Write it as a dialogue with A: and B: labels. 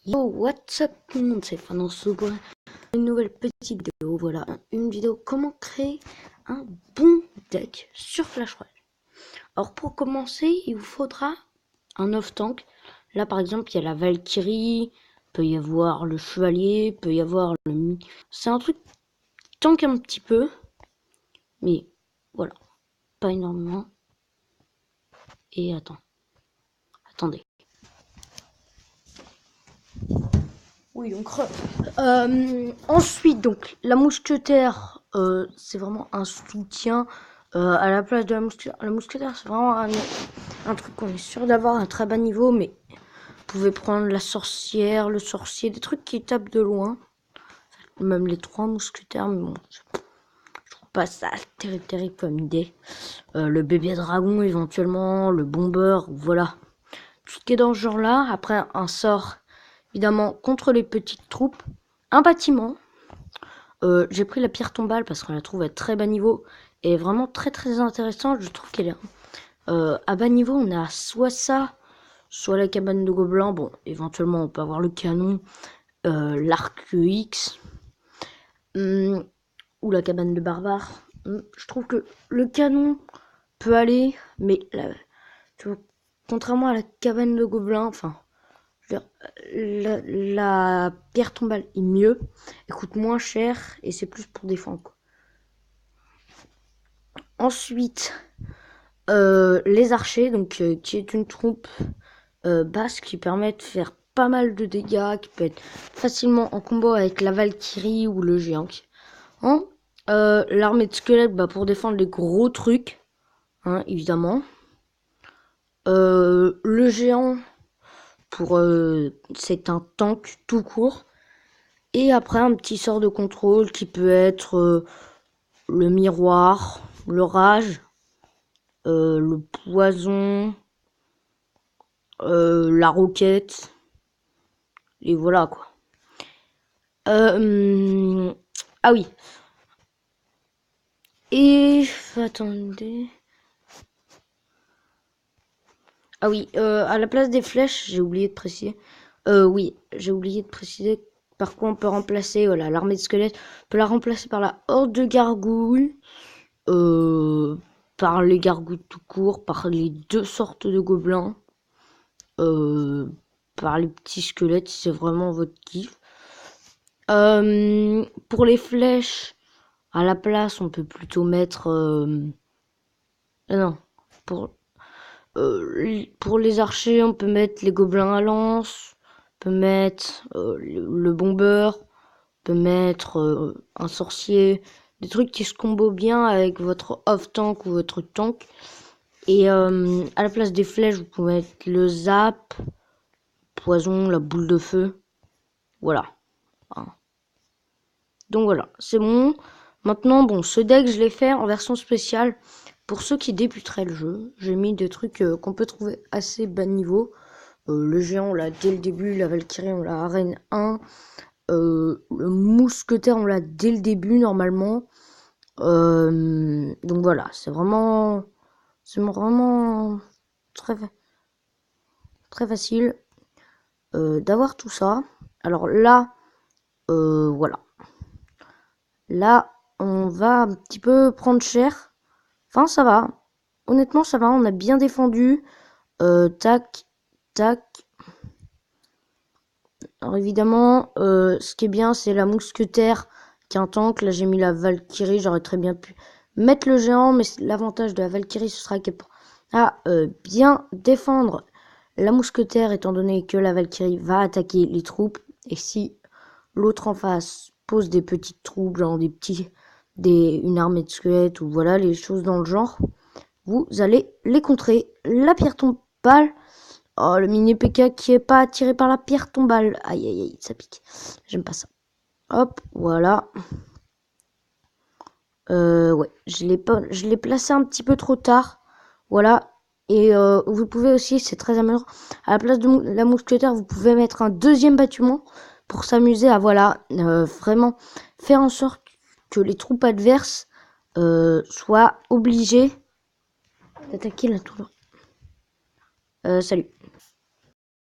A: Yo, what's up tout le monde, c'est Fananso pour une nouvelle petite vidéo. Voilà, une vidéo comment créer un bon deck sur Clash Royale. Alors pour commencer, il vous faudra un off-tank. Là par exemple, il y a la Valkyrie, peut y avoir le Chevalier, peut y avoir le... C'est un truc qui tank un petit peu, mais voilà, pas énormément. Et attendez. Oui, donc ensuite, donc la mousquetaire, c'est vraiment un soutien à la place de la mousquetaire. La mousquetaire, c'est vraiment un truc qu'on est sûr d'avoir un très bas niveau, mais vous pouvez prendre la sorcière, le sorcier, des trucs qui tapent de loin. Même les 3 mousquetaires, mais bon, je trouve pas ça terrible comme idée. Le bébé dragon éventuellement, le bomber, voilà. Tout ce qui est dans ce genre-là. Après, un sort, évidemment, contre les petites troupes. Un bâtiment. J'ai pris la pierre tombale parce qu'on la trouve à très bas niveau. Et vraiment très intéressante. Je trouve qu'elle est... à bas niveau, on a soit ça, soit la cabane de gobelins. Bon, éventuellement, on peut avoir le canon, l'arc X. Ou la cabane de barbares. Je trouve que le canon peut aller, mais tu vois, contrairement à la cabane de gobelins, enfin, la pierre tombale est mieux, elle coûte moins cher et c'est plus pour défendre, quoi. Ensuite, les archers, donc qui est une troupe basse qui permet de faire pas mal de dégâts, qui peut être facilement en combo avec la Valkyrie ou le géant. L'armée de squelettes, pour défendre les gros trucs, hein, évidemment. Le géant, c'est un tank tout court. Et après, un petit sort de contrôle qui peut être le miroir, le rage, le poison, la roquette. Et voilà, quoi. Ah oui. Et... attendez... Ah oui, à la place des flèches, j'ai oublié de préciser. Oui, j'ai oublié de préciser par quoi on peut remplacer l'armée de squelettes. On peut la remplacer par la horde de gargouilles, par les gargouilles tout court, par les 2 sortes de gobelins, par les petits squelettes, si c'est vraiment votre kiff. Pour les flèches, à la place, on peut plutôt mettre... non, pour les archers, on peut mettre les gobelins à lance, on peut mettre le bomber, on peut mettre un sorcier, des trucs qui se combo bien avec votre off-tank ou votre tank. Et à la place des flèches, vous pouvez mettre le zap, poison, la boule de feu. Voilà. Donc voilà, c'est bon. Maintenant, bon, ce deck, je l'ai fait en version spéciale. Pour ceux qui débuteraient le jeu, j'ai mis des trucs qu'on peut trouver assez bas niveau. Le géant, on l'a dès le début. La Valkyrie, on l'a arène 1. Le mousquetaire, on l'a dès le début, normalement. Donc voilà, c'est vraiment très facile d'avoir tout ça. Alors là, voilà. Là, on va un petit peu prendre cher. Enfin, ça va. Honnêtement, ça va. On a bien défendu. Tac. Alors évidemment, ce qui est bien, c'est la mousquetaire qui est un tank. Là, j'ai mis la Valkyrie. J'aurais très bien pu mettre le géant. Mais l'avantage de la Valkyrie, ce sera qu'elle pourra bien défendre la mousquetaire, étant donné que la Valkyrie va attaquer les troupes. Et si l'autre en face pose des petites troupes, genre une armée de squelettes ou voilà, les choses dans le genre, vous allez les contrer. La pierre tombale. Oh, le mini PK qui est pas attiré par la pierre tombale. Aïe, ça pique. J'aime pas ça. Hop, voilà. Ouais, je l'ai placé un petit peu trop tard. Voilà. Et vous pouvez aussi, c'est très amusant, à la place de la mousquetaire, vous pouvez mettre un deuxième bâtiment pour s'amuser à, voilà, vraiment faire en sorte que les troupes adverses soient obligées d'attaquer la tour. Salut.